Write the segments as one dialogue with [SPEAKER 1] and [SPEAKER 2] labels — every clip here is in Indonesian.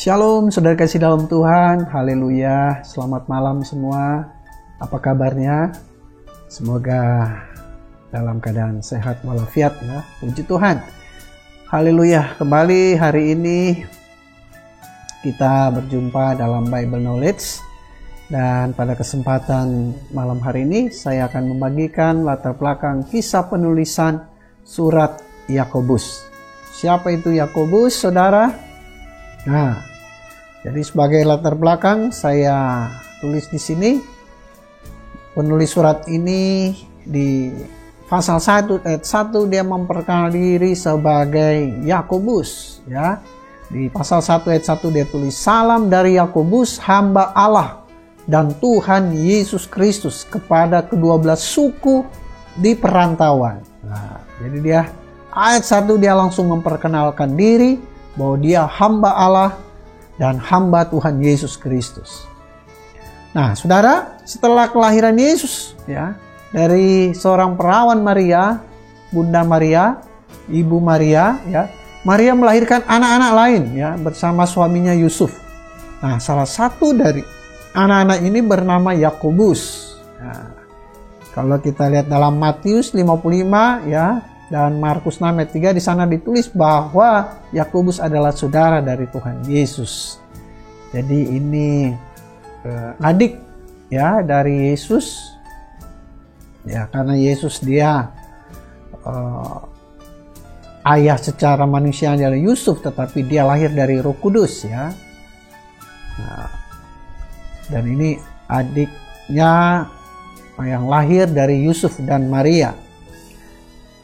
[SPEAKER 1] Shalom, saudara kasih dalam Tuhan. Haleluya. Selamat malam semua. Apa kabarnya? Semoga dalam keadaan sehat walafiat ya. Puji Tuhan. Haleluya. Kembali hari ini kita berjumpa dalam Bible Knowledge. Dan pada kesempatan malam hari ini saya akan membagikan latar belakang kisah penulisan surat Yakobus. Siapa itu Yakobus, saudara? Nah, jadi sebagai latar belakang saya tulis di sini, penulis surat ini di pasal 1 ayat 1 dia memperkenalkan diri sebagai Yakobus ya. Di pasal 1 ayat 1 dia tulis, salam dari Yakobus, hamba Allah dan Tuhan Yesus Kristus kepada kedua belas suku di perantauan. Nah, jadi dia ayat 1 dia langsung memperkenalkan diri bahwa dia hamba Allah dan hamba Tuhan Yesus Kristus. Nah, saudara, setelah kelahiran Yesus ya, dari seorang perawan Maria, Bunda Maria, Ibu Maria ya, Maria melahirkan anak-anak lain ya bersama suaminya Yusuf. Nah, salah satu dari anak-anak ini bernama Yakobus. Nah, kalau kita lihat dalam Matius 55 ya dan Markus 6 ayat 3 di sana ditulis bahwa Yakobus adalah saudara dari Tuhan Yesus. Jadi ini adik ya dari Yesus. Ya, karena Yesus dia ayah secara manusia adalah Yusuf, tetapi dia lahir dari Roh Kudus ya. Nah, dan ini adiknya yang lahir dari Yusuf dan Maria.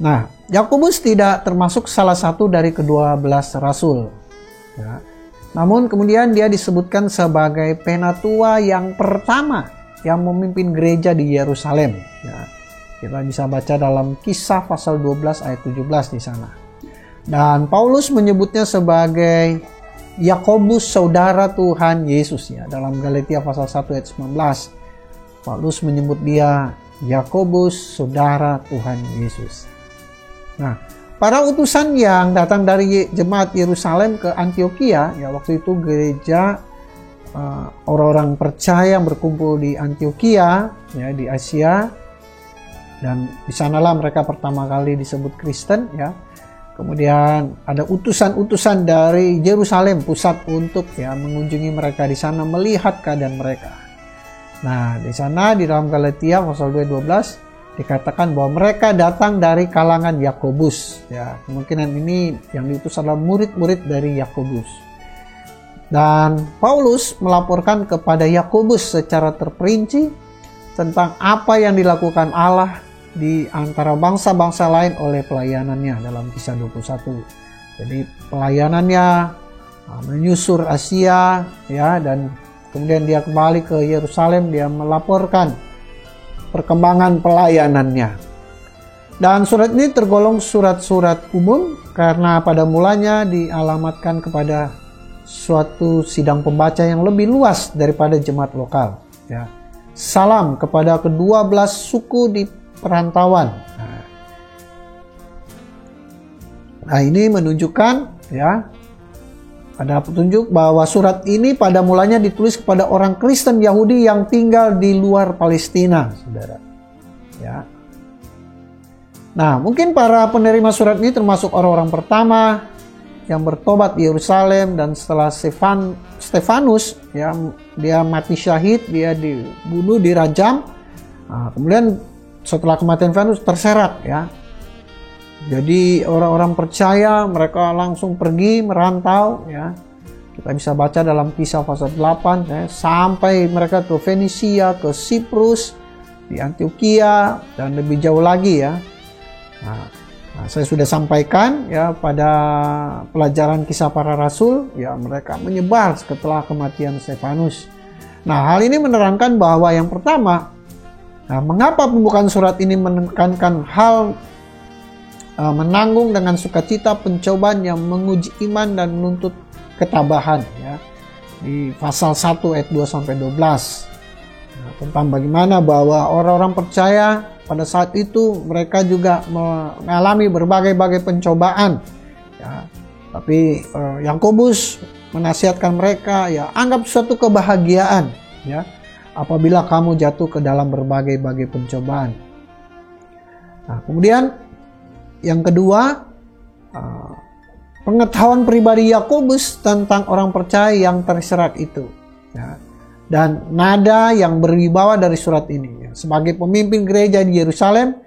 [SPEAKER 1] Nah, Yakobus tidak termasuk salah satu dari ke-12 rasul. Ya. Namun kemudian dia disebutkan sebagai penatua yang pertama yang memimpin gereja di Yerusalem. Ya. Kita bisa baca dalam Kisah pasal 12 ayat 17 di sana. Dan Paulus menyebutnya sebagai Yakobus saudara Tuhan Yesus ya. Dalam Galatia pasal 1 ayat 19. Paulus menyebut dia Yakobus saudara Tuhan Yesus. Nah, para utusan yang datang dari jemaat Yerusalem ke Antioquia, ya waktu itu gereja orang-orang percaya yang berkumpul di Antioquia, ya di Asia, dan di sanalah mereka pertama kali disebut Kristen, ya. Kemudian ada utusan-utusan dari Yerusalem pusat untuk ya mengunjungi mereka di sana, melihat keadaan mereka. Nah, di sana di dalam Galatia pasal 2:12 dikatakan bahwa mereka datang dari kalangan Yakobus. Ya, kemungkinan ini yang diutus adalah murid-murid dari Yakobus. Dan Paulus melaporkan kepada Yakobus secara terperinci tentang apa yang dilakukan Allah di antara bangsa-bangsa lain oleh pelayanannya dalam Kisah 21. Jadi pelayanannya menyusur Asia ya, dan kemudian dia kembali ke Yerusalem, dia melaporkan perkembangan pelayanannya. Dan surat ini tergolong surat-surat umum karena pada mulanya dialamatkan kepada suatu sidang pembaca yang lebih luas daripada jemaat lokal. Ya. Salam kepada ke-12 suku di perantauan. Nah, ini menunjukkan ya, ada petunjuk bahwa surat ini pada mulanya ditulis kepada orang Kristen Yahudi yang tinggal di luar Palestina, saudara. Ya. Nah, mungkin para penerima surat ini termasuk orang-orang pertama yang bertobat di Yerusalem, dan setelah Stefanus, ya, dia mati syahid, dia dibunuh, dirajam. Nah, kemudian setelah kematian Stefanus terserat, ya. Jadi orang-orang percaya mereka langsung pergi merantau ya. Kita bisa baca dalam Kisah pasal 8 ya, sampai mereka ke Fenisia, ke Siprus, di Antioquia, dan lebih jauh lagi ya. Nah, saya sudah sampaikan ya pada pelajaran Kisah Para Rasul ya, mereka menyebar setelah kematian Stefanus. Nah, hal ini menerangkan bahwa yang pertama, mengapa pembukaan surat ini menekankan hal menanggung dengan sukacita pencobaan yang menguji iman dan menuntut ketabahan ya. Di pasal 1 ayat 2-12 tentang bagaimana bahwa orang-orang percaya pada saat itu mereka juga mengalami berbagai-bagai pencobaan ya. Tapi Yakobus menasihatkan mereka, ya anggap suatu kebahagiaan ya apabila kamu jatuh ke dalam berbagai-bagai pencobaan. Nah, kemudian yang kedua, pengetahuan pribadi Yakobus tentang orang percaya yang terserak itu ya. Dan nada yang berwibawa dari surat ini ya. Sebagai pemimpin gereja di Yerusalem,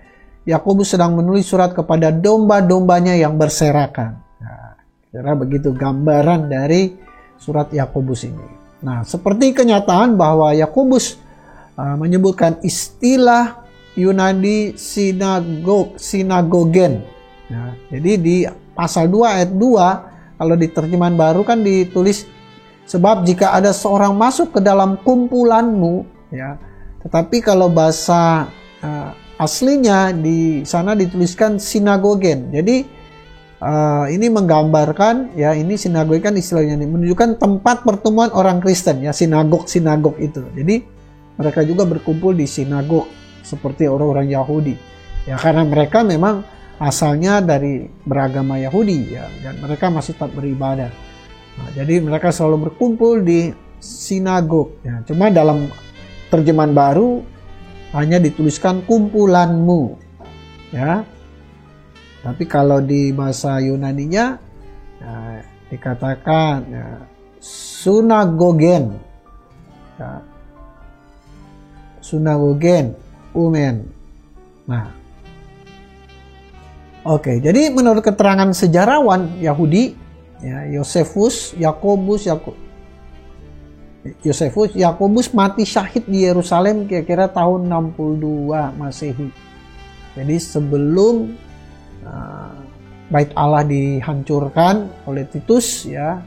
[SPEAKER 1] Yakobus sedang menulis surat kepada domba-dombanya yang berserakan. Nah, kira begitu gambaran dari surat Yakobus ini. Nah, seperti kenyataan bahwa Yakobus menyebutkan istilah Yunani sinagogen. Nah, jadi di pasal 2 ayat 2 kalau di terjemahan baru kan ditulis, sebab jika ada seorang masuk ke dalam kumpulanmu ya. Tetapi kalau bahasa aslinya di sana dituliskan sinagogen. Jadi ini menggambarkan ya, ini sinagoge kan istilahnya ini menunjukkan tempat pertemuan orang Kristen ya, sinagog itu. Jadi mereka juga berkumpul di sinagog seperti orang-orang Yahudi ya, karena mereka memang asalnya dari beragama Yahudi ya, dan mereka masih tetap beribadah. Nah, jadi mereka selalu berkumpul di sinagog ya. Cuma dalam terjemahan baru hanya dituliskan kumpulanmu ya. Tapi kalau di bahasa Yunaninya ya, dikatakan ya, sunagogen ya. Sunagogen umen. Nah, oke, jadi menurut keterangan sejarawan Yahudi ya, Yakobus mati syahid di Yerusalem kira-kira tahun 62 Masehi. Jadi sebelum Bait Allah dihancurkan oleh Titus ya,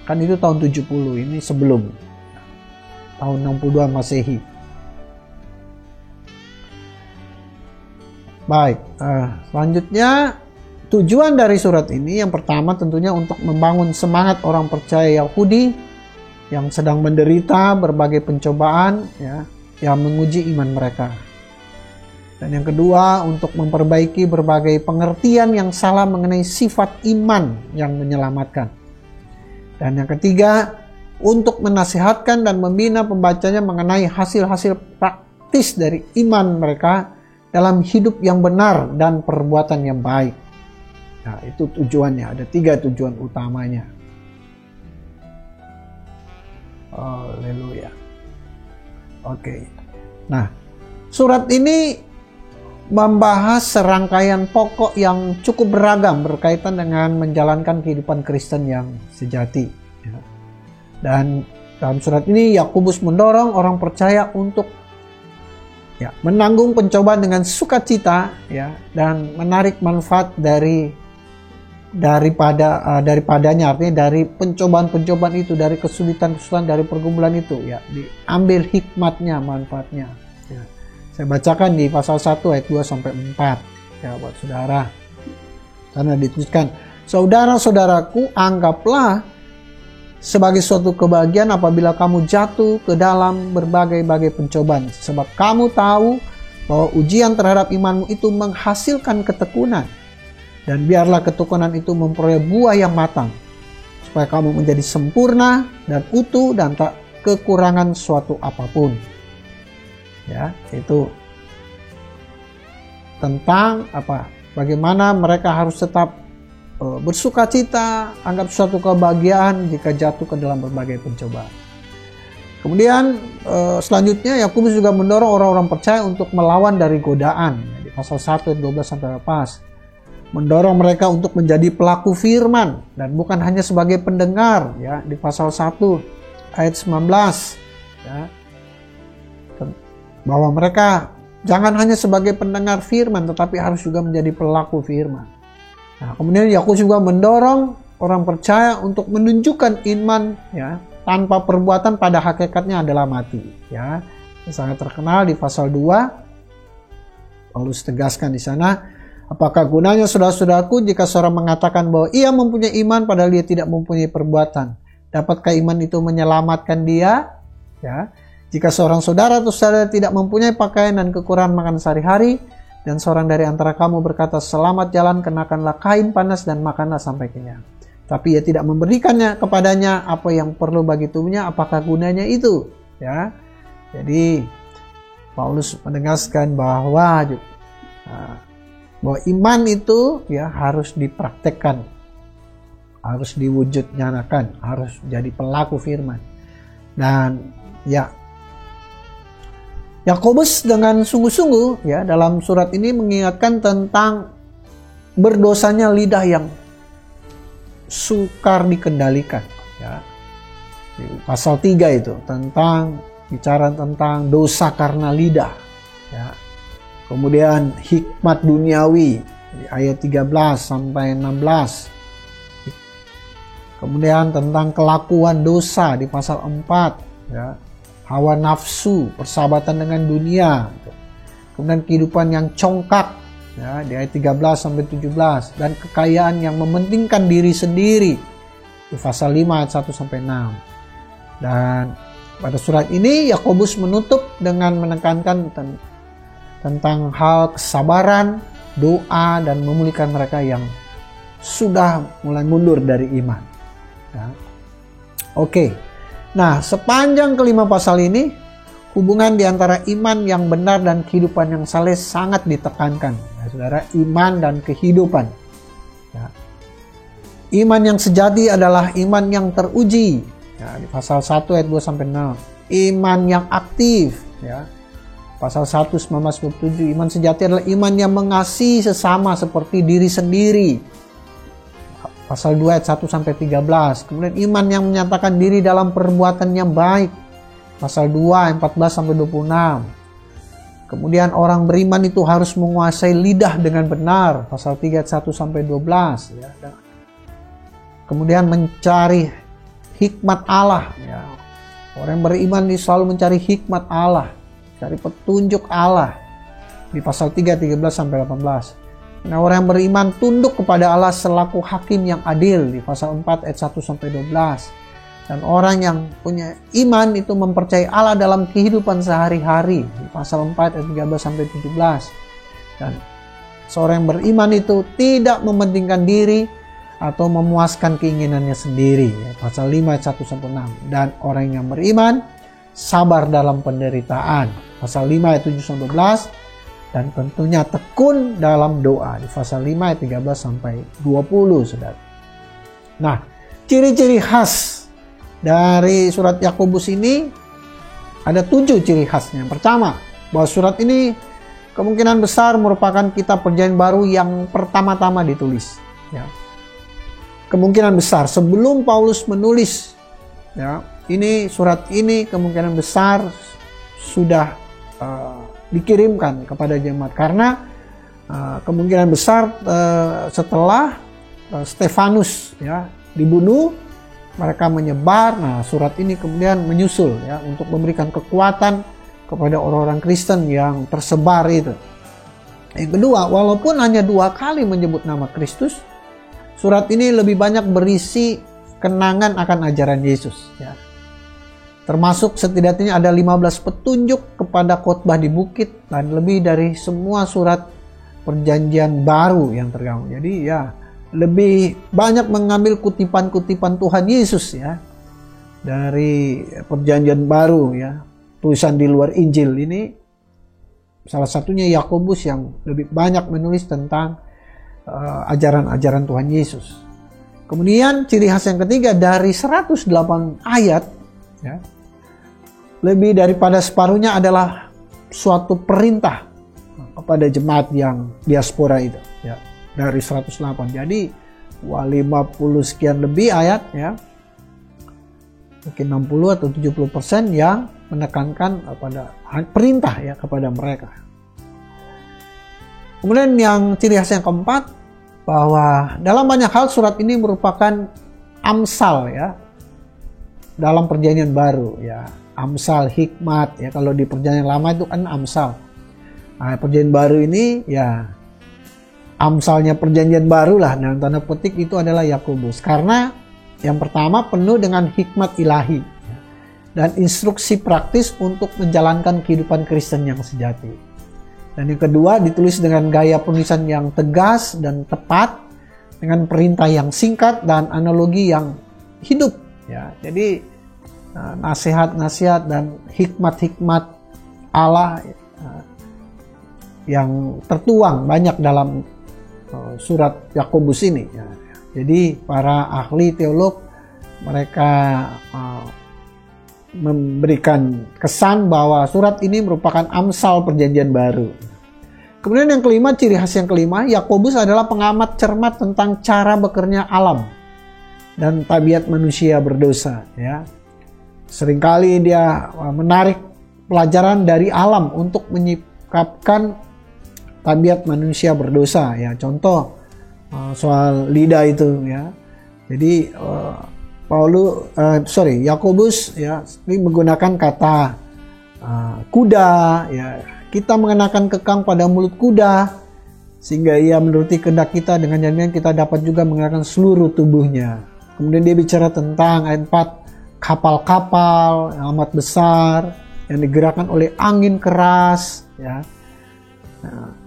[SPEAKER 1] kan itu tahun 70, ini sebelum tahun 62 Masehi. Baik, selanjutnya tujuan dari surat ini yang pertama tentunya untuk membangun semangat orang percaya Yahudi yang sedang menderita berbagai pencobaan ya, yang menguji iman mereka. Dan yang kedua untuk memperbaiki berbagai pengertian yang salah mengenai sifat iman yang menyelamatkan. Dan yang ketiga untuk menasihatkan dan membina pembacanya mengenai hasil-hasil praktis dari iman mereka dalam hidup yang benar dan perbuatan yang baik. Nah, itu tujuannya. Ada 3 tujuan utamanya. Haleluya. Oke. Nah, surat ini membahas serangkaian pokok yang cukup beragam berkaitan dengan menjalankan kehidupan Kristen yang sejati. Dan dalam surat ini Yakobus mendorong orang percaya untuk ya, menanggung pencobaan dengan sukacita ya, dan menarik manfaat daripadanya, artinya dari pencobaan-pencobaan itu, dari kesulitan-kesulitan, dari pergumulan itu ya, diambil hikmatnya, manfaatnya ya. Saya bacakan di pasal 1 ayat 2 sampai 4 ya buat saudara. Karena dituliskan, saudara-saudaraku, anggaplah sebagai suatu kebahagiaan apabila kamu jatuh ke dalam berbagai-bagai pencobaan, sebab kamu tahu bahwa ujian terhadap imanmu itu menghasilkan ketekunan, dan biarlah ketekunan itu memperoleh buah yang matang, supaya kamu menjadi sempurna dan utuh dan tak kekurangan suatu apapun. Ya, itu tentang bagaimana mereka harus tetap bersukacita, anggap suatu kebahagiaan jika jatuh ke dalam berbagai pencobaan. Kemudian selanjutnya Yakobus juga mendorong orang-orang percaya untuk melawan dari godaan di pasal 1 ayat 12 sampai 14. Mendorong mereka untuk menjadi pelaku firman dan bukan hanya sebagai pendengar ya, di pasal 1 ayat 19 ya. Bahwa mereka jangan hanya sebagai pendengar firman tetapi harus juga menjadi pelaku firman. Nah, kemudian Yakobus juga mendorong orang percaya untuk menunjukkan iman ya, tanpa perbuatan pada hakikatnya adalah mati ya. Ini sangat terkenal di pasal 2. Paulus tegaskan di sana, apakah gunanya saudara-saudaraku jika seorang mengatakan bahwa ia mempunyai iman padahal dia tidak mempunyai perbuatan? Dapatkah iman itu menyelamatkan dia? Ya. Jika seorang saudara atau saudara tidak mempunyai pakaian dan kekurangan makan sehari-hari, dan seorang dari antara kamu berkata, selamat jalan, kenakanlah kain panas dan makanlah sampai kenyang. tapi ia tidak memberikannya kepadanya apa yang perlu bagi tubuhnya, apakah gunanya itu? Ya, jadi Paulus menegaskan bahwa iman itu ya harus dipraktekkan, harus diwujud nyatakan, harus jadi pelaku firman. Dan ya, Yakobus dengan sungguh-sungguh ya dalam surat ini mengingatkan tentang berdosanya lidah yang sukar dikendalikan ya. Di pasal 3 itu bicara tentang dosa karena lidah ya. Kemudian hikmat duniawi di ayat 13 sampai 16. Kemudian tentang kelakuan dosa di pasal 4 ya. Hawa nafsu, persahabatan dengan dunia. Kemudian kehidupan yang congkak ya, di ayat 13 sampai 17, dan kekayaan yang mementingkan diri sendiri di pasal 5 ayat 1 sampai 6. Dan pada surat ini Yakobus menutup dengan menekankan tentang hal kesabaran, doa, dan memulihkan mereka yang sudah mulai mundur dari iman ya. Oke. Nah, sepanjang kelima pasal ini hubungan di antara iman yang benar dan kehidupan yang saleh sangat ditekankan. Ya, saudara, iman dan kehidupan. Ya. Iman yang sejati adalah iman yang teruji. Ya, di pasal 1 ayat 2 sampai 6. Iman yang aktif. Ya. Pasal 1 19-27. Iman sejati adalah iman yang mengasihi sesama seperti diri sendiri. Pasal 2 ayat 1 sampai 13. Kemudian iman yang menyatakan diri dalam perbuatan yang baik. Pasal 2 ayat 14 sampai 26. Kemudian orang beriman itu harus menguasai lidah dengan benar. Pasal 3 ayat 1 sampai 12 ya. Kemudian mencari hikmat Allah ya. Orang yang beriman itu selalu mencari hikmat Allah, cari petunjuk Allah. Di pasal 3 13 sampai 18. Nah, orang yang beriman tunduk kepada Allah selaku hakim yang adil di pasal 4 ayat 1 sampai 12. Dan orang yang punya iman itu mempercayai Allah dalam kehidupan sehari-hari di pasal 4 ayat 13 sampai 17. Dan seorang yang beriman itu tidak mementingkan diri atau memuaskan keinginannya sendiri ya, pasal 5 ayat 1 sampai 6. Dan orang yang beriman sabar dalam penderitaan, pasal 5 ayat 7 sampai 12. Dan tentunya tekun dalam doa di pasal 5 ayat 13 sampai 20, saudara. Nah, ciri-ciri khas dari surat Yakobus ini ada 7 ciri khasnya. Yang pertama, bahwa surat ini kemungkinan besar merupakan kitab Perjanjian Baru yang pertama-tama ditulis. Ya. Kemungkinan besar sebelum Paulus menulis, ya, ini surat ini kemungkinan besar sudah dikirimkan kepada jemaat, karena kemungkinan besar setelah Stefanus ya dibunuh, mereka menyebar. Nah, surat ini kemudian menyusul ya untuk memberikan kekuatan kepada orang-orang Kristen yang tersebar itu. Yang kedua, walaupun hanya 2 kali menyebut nama Kristus, surat ini lebih banyak berisi kenangan akan ajaran Yesus ya. Termasuk setidaknya ada 15 petunjuk kepada khotbah di bukit dan lebih dari semua surat Perjanjian Baru yang tergabung. Jadi ya lebih banyak mengambil kutipan-kutipan Tuhan Yesus ya dari Perjanjian Baru ya. Tulisan di luar Injil ini salah satunya Yakobus yang lebih banyak menulis tentang ajaran-ajaran Tuhan Yesus. Kemudian ciri khas yang ketiga, dari 108 ayat ya, lebih daripada separuhnya adalah suatu perintah kepada jemaat yang diaspora itu ya, dari 108. Jadi 50 sekian lebih ayat ya, mungkin 60 atau 70% yang menekankan pada perintah ya kepada mereka. Kemudian yang ciri khas yang keempat, bahwa dalam banyak hal surat ini merupakan amsal ya dalam Perjanjian Baru ya. Amsal, hikmat ya, kalau di Perjanjian Lama itu kan amsal. Nah, Perjanjian Baru ini ya amsalnya Perjanjian Baru lah, dalam tanda petik itu adalah Yakobus, karena yang pertama penuh dengan hikmat ilahi ya, dan instruksi praktis untuk menjalankan kehidupan Kristen yang sejati. Dan yang kedua, ditulis dengan gaya penulisan yang tegas dan tepat, dengan perintah yang singkat dan analogi yang hidup ya. Jadi nasihat-nasihat dan hikmat-hikmat Allah yang tertuang banyak dalam surat Yakobus ini ya. Jadi para ahli teolog mereka memberikan kesan bahwa surat ini merupakan Amsal Perjanjian Baru. Kemudian yang kelima, ciri khas yang kelima, Yakobus adalah pengamat cermat tentang cara bekerja alam dan tabiat manusia berdosa ya. Seringkali dia menarik pelajaran dari alam untuk menyikapkan tabiat manusia berdosa ya. Contoh soal lidah itu ya. Jadi Yakobus ya ini menggunakan kata kuda ya. Kita mengenakan kekang pada mulut kuda sehingga ia menuruti kehendak kita, dengan jaminan kita dapat juga mengenakan seluruh tubuhnya. Kemudian dia bicara tentang ayat 4, kapal-kapal yang amat besar yang digerakkan oleh angin keras ya.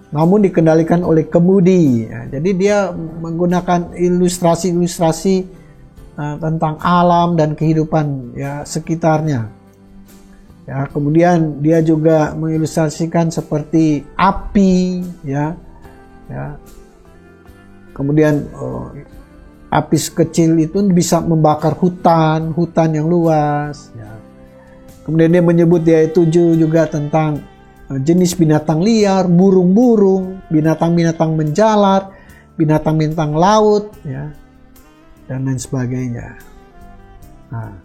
[SPEAKER 1] Namun dikendalikan oleh kemudi ya. Jadi dia menggunakan ilustrasi-ilustrasi tentang alam dan kehidupan ya sekitarnya. Ya, kemudian dia juga mengilustrasikan seperti api ya. Kemudian api kecil itu bisa membakar hutan yang luas ya. Kemudian dia menyebut di ayat 7 juga tentang jenis binatang liar, burung-burung, binatang-binatang menjalar, binatang-binatang laut ya, dan lain sebagainya. Nah,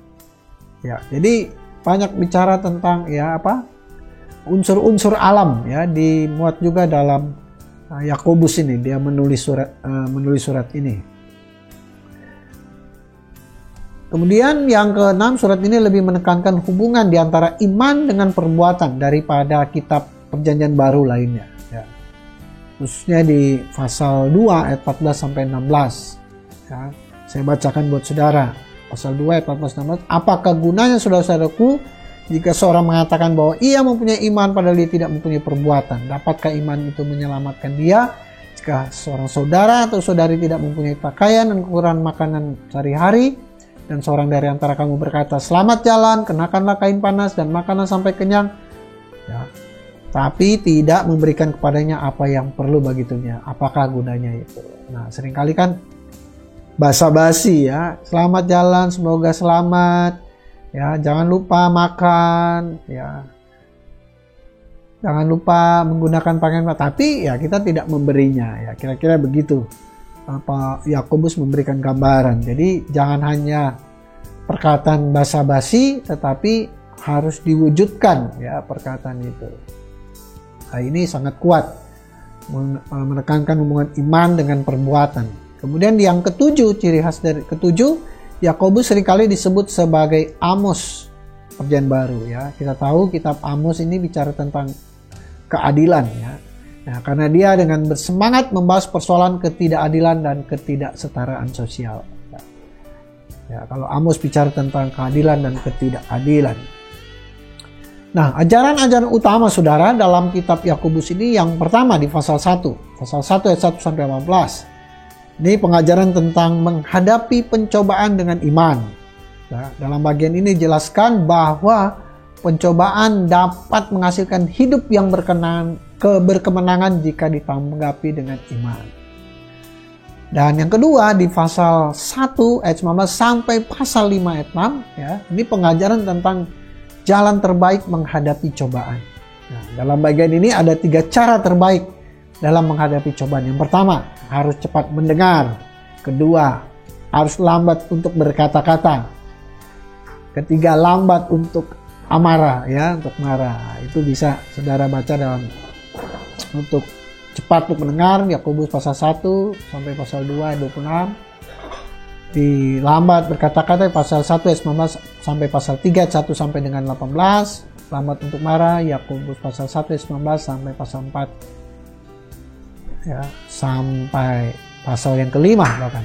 [SPEAKER 1] ya, jadi banyak bicara tentang ya unsur-unsur alam ya, dimuat juga dalam Yakobus ini. Dia menulis surat ini. Kemudian yang keenam, surat ini lebih menekankan hubungan di antara iman dengan perbuatan daripada kitab Perjanjian Baru lainnya ya. Khususnya di pasal 2 ayat 14 sampai 16 ya. Saya bacakan buat saudara. Pasal 2 ayat 14-16, apakah gunanya saudara-saudaraku jika seorang mengatakan bahwa ia mempunyai iman padahal dia tidak mempunyai perbuatan? Dapatkah iman itu menyelamatkan dia? Jika seorang saudara atau saudari tidak mempunyai pakaian dan kekurangan makanan sehari-hari, dan seorang dari antara kamu berkata, selamat jalan, kenakanlah kain panas dan makanlah sampai kenyang ya, tapi tidak memberikan kepadanya apa yang perlu bagi tubuhnya, apakah gunanya itu? Nah, seringkali kan basa-basi ya, selamat jalan, semoga selamat ya, jangan lupa makan ya, jangan lupa menggunakan pakaian, tapi ya kita tidak memberinya ya, kira-kira begitu apa Yakobus memberikan gambaran. Jadi jangan hanya perkataan basa-basi, tetapi harus diwujudkan ya perkataan itu. Nah, ini sangat kuat menekankan hubungan iman dengan perbuatan. Kemudian yang ketujuh, ciri khas dari ketujuh, Yakobus seringkali disebut sebagai Amos Perjanjian Baru ya. Kita tahu kitab Amos ini bicara tentang keadilan ya. Nah, karena dia dengan bersemangat membahas persoalan ketidakadilan dan ketidaksetaraan sosial. Ya, kalau Amos bicara tentang keadilan dan ketidakadilan. Nah, ajaran-ajaran utama saudara dalam kitab Yakobus ini yang pertama di pasal 1 ayat 1 sampai 18. Ini pengajaran tentang menghadapi pencobaan dengan iman. Nah, dalam bagian ini jelaskan bahwa pencobaan dapat menghasilkan hidup yang berkemenangan jika ditanggapi dengan iman. Dan yang kedua di pasal 1 ayat 19 sampai pasal 5 ayat 6 ya, ini pengajaran tentang jalan terbaik menghadapi cobaan. Nah, dalam bagian ini ada 3 cara terbaik dalam menghadapi cobaan. Yang pertama, harus cepat mendengar. Kedua, harus lambat untuk berkata-kata. Ketiga, lambat untuk amarah ya, untuk marah. Itu bisa saudara baca dalam untuk cepat untuk mendengar Yakobus pasal 1 sampai pasal 2 ayat 26. Di lambat berkata-kata pasal 1 ayat 19 sampai pasal 3 ayat 1 sampai dengan 18. Lambat untuk marah Yakobus pasal 1 ayat 19 sampai pasal 4 ya, sampai pasal yang kelima bahkan.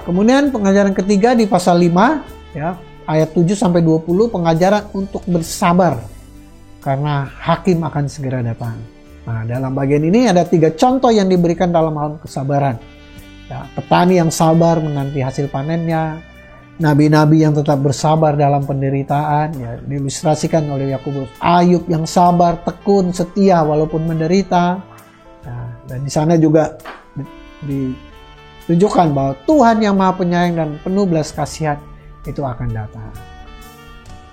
[SPEAKER 1] Kemudian pengajaran ketiga di pasal 5 ya, ayat 7 sampai 20, pengajaran untuk bersabar karena hakim akan segera datang. Nah, dalam bagian ini ada 3 contoh yang diberikan dalam hal kesabaran. Ya, petani yang sabar menanti hasil panennya, nabi-nabi yang tetap bersabar dalam penderitaan, ya, diilustrasikan oleh Yakobus. Ayub yang sabar, tekun, setia walaupun menderita. Nah, dan di sana juga ditunjukkan bahwa Tuhan yang Maha Penyayang dan penuh belas kasihan itu akan datang.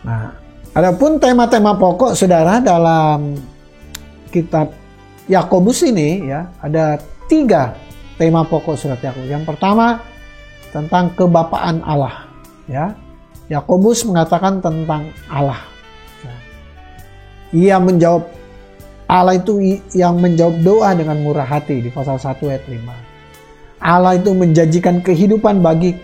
[SPEAKER 1] Nah, adapun tema-tema pokok saudara dalam kitab Yakobus ini, ya, ada 3 tema pokok surat Yakobus. Yang pertama tentang kebapaan Allah, ya. Yakobus mengatakan tentang Allah. Ya. Ia menjawab, Allah itu yang menjawab doa dengan murah hati di pasal 1 ayat 5. Allah itu menjanjikan kehidupan bagi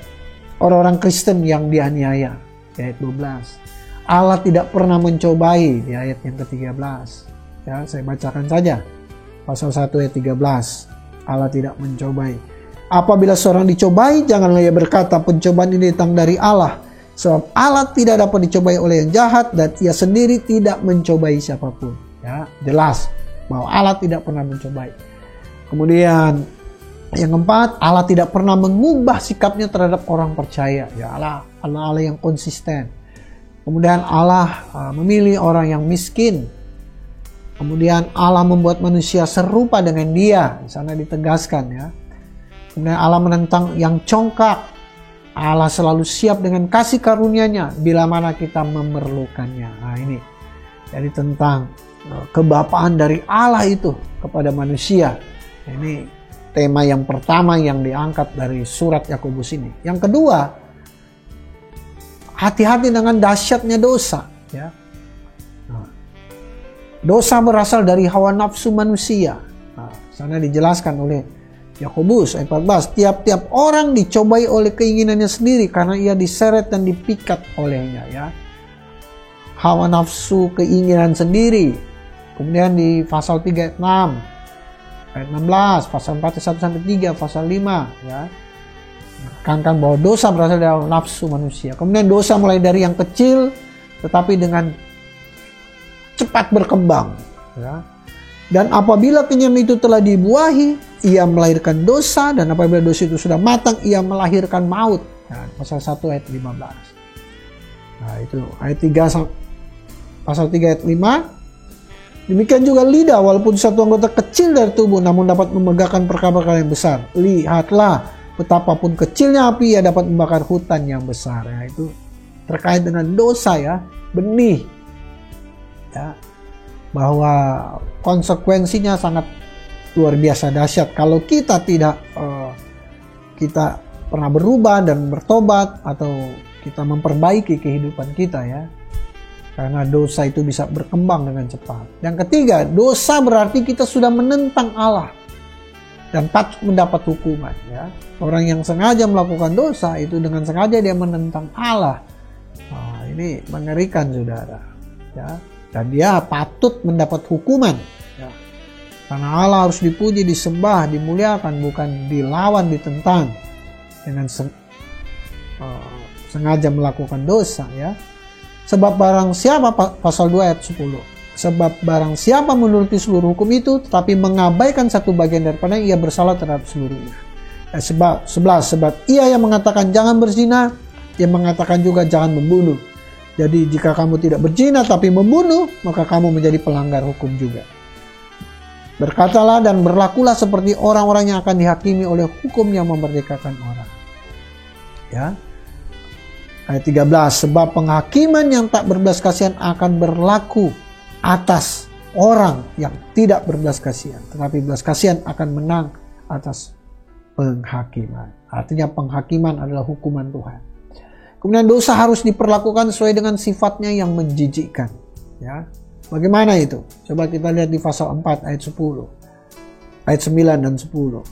[SPEAKER 1] orang-orang Kristen yang dianiaya, ayat 12. Allah tidak pernah mencobai di ayat yang ke-13. Ya, saya bacakan saja pasal 1 ayat 13. Allah tidak mencobai. Apabila seorang dicobai, janganlah ia berkata pencobaan ini datang dari Allah. Sebab Allah tidak dapat dicobai oleh yang jahat dan ia sendiri tidak mencobai siapapun. Ya, jelas bahwa Allah tidak pernah mencobai. Kemudian yang keempat, Allah tidak pernah mengubah sikapnya terhadap orang percaya. Ya, Allah yang konsisten. Kemudian Allah memilih orang yang miskin. Kemudian Allah membuat manusia serupa dengan Dia. Di sana ditegaskan, ya. Kemudian Allah menentang yang congkak. Allah selalu siap dengan kasih karunia-Nya bila mana kita memerlukannya. Nah, ini jadi tentang kebapaan dari Allah itu kepada manusia. Ini tema yang pertama yang diangkat dari surat Yakobus ini. Yang kedua, hati-hati dengan dahsyatnya dosa, ya. Dosa berasal dari hawa nafsu manusia. Nah, sana dijelaskan oleh Yakobus ayat 14. Tiap-tiap orang dicobai oleh keinginannya sendiri karena ia diseret dan dipikat olehnya, ya. Hawa nafsu keinginan sendiri. Kemudian di pasal 3 ayat 6, ayat 16, pasal 4 ayat 1 sampai 3, pasal 5, ya. Menekankan bahwa dosa berasal dari hawa nafsu manusia. Kemudian dosa mulai dari yang kecil tetapi dengan cepat berkembang, ya. Dan apabila kenyamanan itu telah dibuahi, ia melahirkan dosa, dan apabila dosa itu sudah matang, ia melahirkan maut. Nah, pasal 1 ayat 15. Nah, itu ayat 3, pasal 3 ayat 5. Demikian juga lidah, walaupun satu anggota kecil dari tubuh, namun dapat memegahkan perkara-perkara yang besar. Lihatlah betapapun kecilnya api, ia dapat membakar hutan yang besar. Ya, itu terkait dengan dosa, ya, benih. Ya, bahwa konsekuensinya sangat luar biasa dahsyat kalau kita tidak kita pernah berubah dan bertobat atau kita memperbaiki kehidupan kita, ya, karena dosa itu bisa berkembang dengan cepat. Yang ketiga, dosa berarti kita sudah menentang Allah dan patut mendapat hukuman, ya. Orang yang sengaja melakukan dosa itu dengan sengaja dia menentang Allah. Nah, ini mengerikan, saudara, ya. Dan dia patut mendapat hukuman, ya. Karena Allah harus dipuji, disembah, dimuliakan, bukan dilawan, ditentang dengan sengaja melakukan dosa, ya. Sebab barang siapa, pasal 2 ayat 10. Sebab barang siapa menuruti seluruh hukum itu tetapi mengabaikan satu bagian daripadanya, ia bersalah terhadap seluruhnya. Sebab 11, sebab ia yang mengatakan jangan berzina, ia mengatakan juga jangan membunuh. Jadi jika kamu tidak berzina tapi membunuh, maka kamu menjadi pelanggar hukum juga. Berkatalah dan berlakulah seperti orang-orang yang akan dihakimi oleh hukum yang memerdekakan orang. Ya. Ayat 13, sebab penghakiman yang tak berbelas kasihan akan berlaku atas orang yang tidak berbelas kasihan, tetapi belas kasihan akan menang atas penghakiman. Artinya penghakiman adalah hukuman Tuhan. Kemudian dosa harus diperlakukan sesuai dengan sifatnya yang menjijikkan, ya. Bagaimana itu? Coba kita lihat di pasal 4 ayat 10. Ayat 9 dan 10.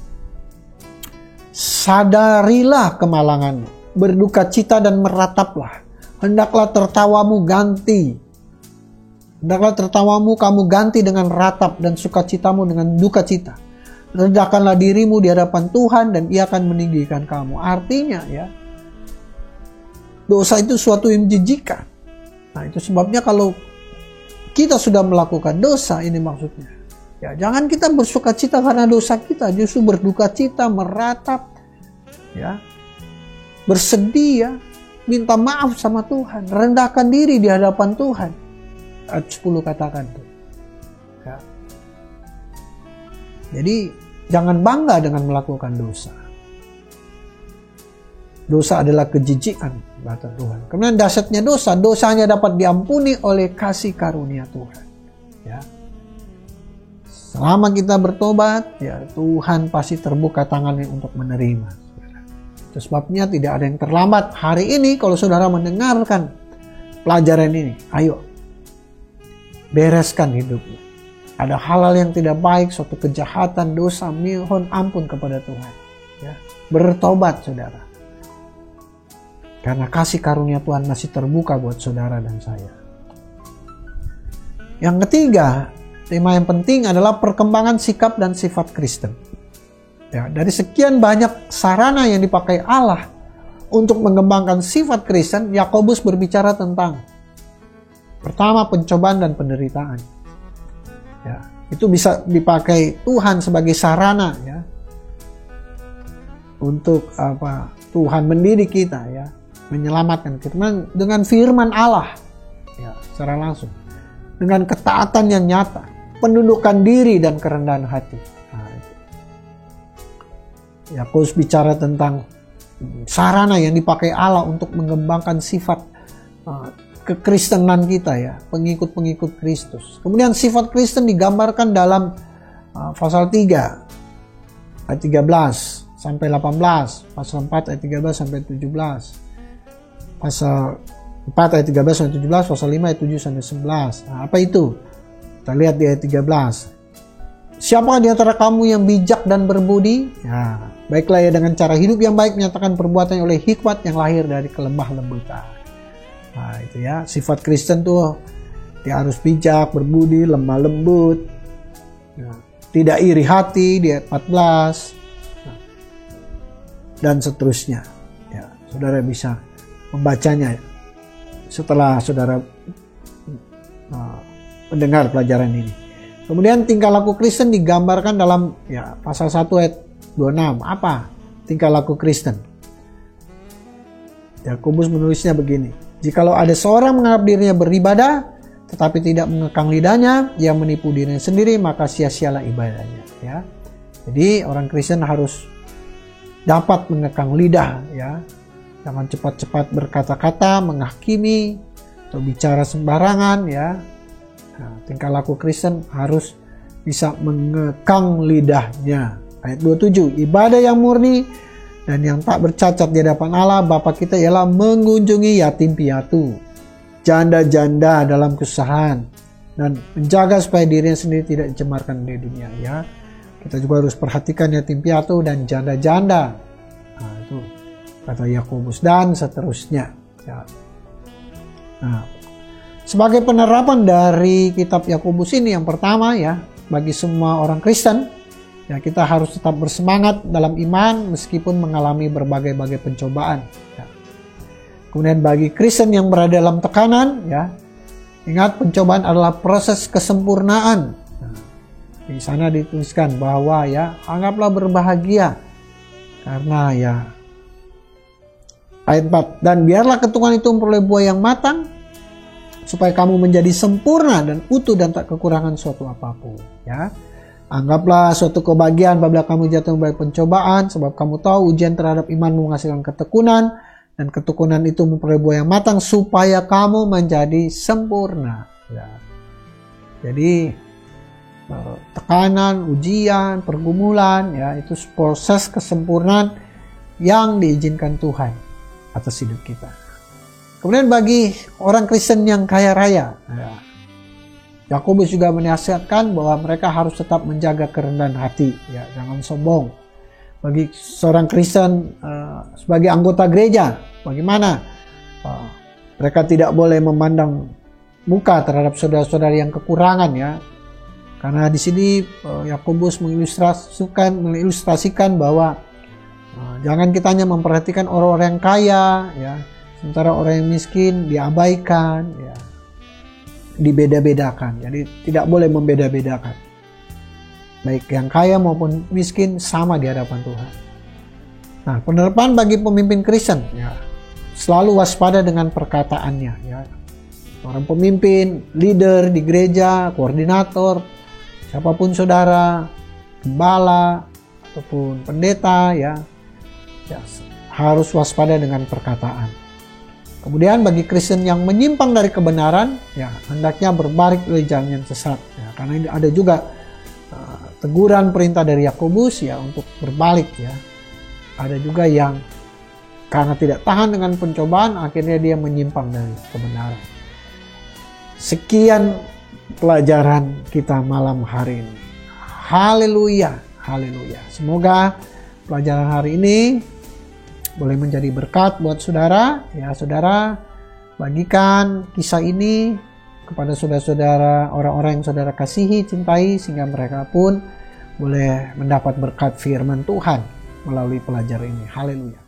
[SPEAKER 1] Sadarilah kemalanganmu, berduka cita dan merataplah. Hendaklah tertawamu kamu ganti dengan ratap dan sukacitamu dengan duka cita. Rendahkanlah dirimu di hadapan Tuhan dan Ia akan meninggikan kamu. Artinya, ya, dosa itu suatu yang menjijikkan. Nah, itu sebabnya kalau kita sudah melakukan dosa, ini maksudnya, ya, jangan kita bersuka cita karena dosa kita, justru berduka cita, meratap, ya. Bersedia minta maaf sama Tuhan, rendahkan diri di hadapan Tuhan. Ayat 10 katakan tuh. Ya. Jadi jangan bangga dengan melakukan dosa. Dosa adalah kejijikan, kata Tuhan. Kemudian dahsyatnya dosa, dosanya dapat diampuni oleh kasih karunia Tuhan. Ya. Selama kita bertobat, ya Tuhan pasti terbuka tangannya untuk menerima. Itu sebabnya tidak ada yang terlambat. Hari ini kalau saudara mendengarkan pelajaran ini, ayo bereskan hidupmu. Ada hal-hal yang tidak baik, suatu kejahatan, dosa, mohon ampun kepada Tuhan. Ya. Bertobat saudara. Karena kasih karunia Tuhan masih terbuka buat saudara dan saya. Yang ketiga, tema yang penting adalah perkembangan sikap dan sifat Kristen. Ya, dari sekian banyak sarana yang dipakai Allah untuk mengembangkan sifat Kristen, Yakobus berbicara tentang pertama pencobaan dan penderitaan. Ya, itu bisa dipakai Tuhan sebagai sarana ya untuk Tuhan mendidik kita ya, menyelamatkan kita dengan firman Allah ya, secara langsung, dengan ketaatan yang nyata, penundukan diri dan kerendahan hati. Nah, itu. Yakobus bicara tentang sarana yang dipakai Allah untuk mengembangkan sifat kekristenan kita ya, pengikut-pengikut Kristus. Kemudian sifat Kristen digambarkan dalam pasal 3 ayat 13 sampai 18, pasal 4 ayat 13 sampai 17. Pasal 4 ayat 13 sampai 17, pasal 5 ayat 7 sampai 11. Nah, apa itu? Kita lihat di ayat 13. Siapakah di antara kamu yang bijak dan berbudi? Ya, baiklah ya dengan cara hidup yang baik menyatakan perbuatannya oleh hikmat yang lahir dari kelemah lembutan. Nah, itu ya, sifat Kristen tuh dia harus bijak, berbudi, lemah lembut. Ya, tidak iri hati di ayat 14. Nah, dan seterusnya. Ya, saudara bisa membacanya setelah saudara mendengar pelajaran ini. Kemudian tingkah laku Kristen digambarkan dalam ya pasal 1 ayat 26. Apa tingkah laku Kristen? Yakobus menulisnya begini. Jikalau ada seorang menganggap dirinya beribadah tetapi tidak mengekang lidahnya, ia menipu dirinya sendiri, maka sia-sialah ibadahnya ya. Jadi orang Kristen harus dapat mengekang lidah ya. Jangan cepat-cepat berkata-kata, menghakimi, atau bicara sembarangan ya. Nah, tingkah laku Kristen harus bisa mengekang lidahnya. Ayat 27, ibadah yang murni dan yang tak bercacat di hadapan Allah Bapa kita ialah mengunjungi yatim piatu, janda-janda dalam kesusahan, dan menjaga supaya dirinya sendiri tidak dicemarkan di dunia ya. Kita juga harus perhatikan yatim piatu dan janda-janda. Nah, itu kata Yakobus dan seterusnya ya. Nah, sebagai penerapan dari kitab Yakobus ini, yang pertama ya, bagi semua orang Kristen ya, kita harus tetap bersemangat dalam iman meskipun mengalami berbagai-bagai pencobaan ya. Kemudian bagi Kristen yang berada dalam tekanan ya, ingat pencobaan adalah proses kesempurnaan. Nah, di sana dituliskan bahwa ya, anggaplah berbahagia karena ya, ayat 4, dan biarlah ketukan itu memperoleh buah yang matang, supaya kamu menjadi sempurna dan utuh dan tak kekurangan suatu apapun. Ya, anggaplah suatu kebahagiaan apabila kamu jatuh dalam pencobaan, sebab kamu tahu ujian terhadap imanmu menghasilkan ketekunan, dan ketekunan itu memperoleh buah yang matang, supaya kamu menjadi sempurna. Ya. Jadi tekanan, ujian, pergumulan, ya itu proses kesempurnaan yang diizinkan Tuhan atas hidup kita. Kemudian bagi orang Kristen yang kaya raya, ya, Yakobus juga menasihatkan bahwa mereka harus tetap menjaga kerendahan hati, ya, jangan sombong. Bagi seorang Kristen sebagai anggota gereja, bagaimana mereka tidak boleh memandang muka terhadap saudara-saudara yang kekurangan, ya, karena di sini Yakobus mengilustrasikan bahwa jangan kita hanya memperhatikan orang-orang yang kaya, ya, sementara orang yang miskin diabaikan, ya, dibeda-bedakan. Jadi tidak boleh membeda-bedakan. Baik yang kaya maupun miskin sama di hadapan Tuhan. Nah, penerapan bagi pemimpin Kristen, ya, selalu waspada dengan perkataannya. Ya. Orang pemimpin, leader di gereja, koordinator, siapapun saudara, gembala, ataupun pendeta, ya harus waspada dengan perkataan. Kemudian bagi Kristen yang menyimpang dari kebenaran, ya hendaknya berbalik dari jalan yang sesat. Ya, karena ada juga teguran perintah dari Yakobus ya untuk berbalik ya. Ada juga yang karena tidak tahan dengan pencobaan, akhirnya dia menyimpang dari kebenaran. Sekian pelajaran kita malam hari ini. Haleluya, haleluya. Semoga pelajaran hari ini boleh menjadi berkat buat saudara. Ya, saudara bagikan kisah ini kepada saudara-saudara, orang-orang yang saudara kasihi, cintai, sehingga mereka pun boleh mendapat berkat firman Tuhan melalui pelajaran ini. Haleluya.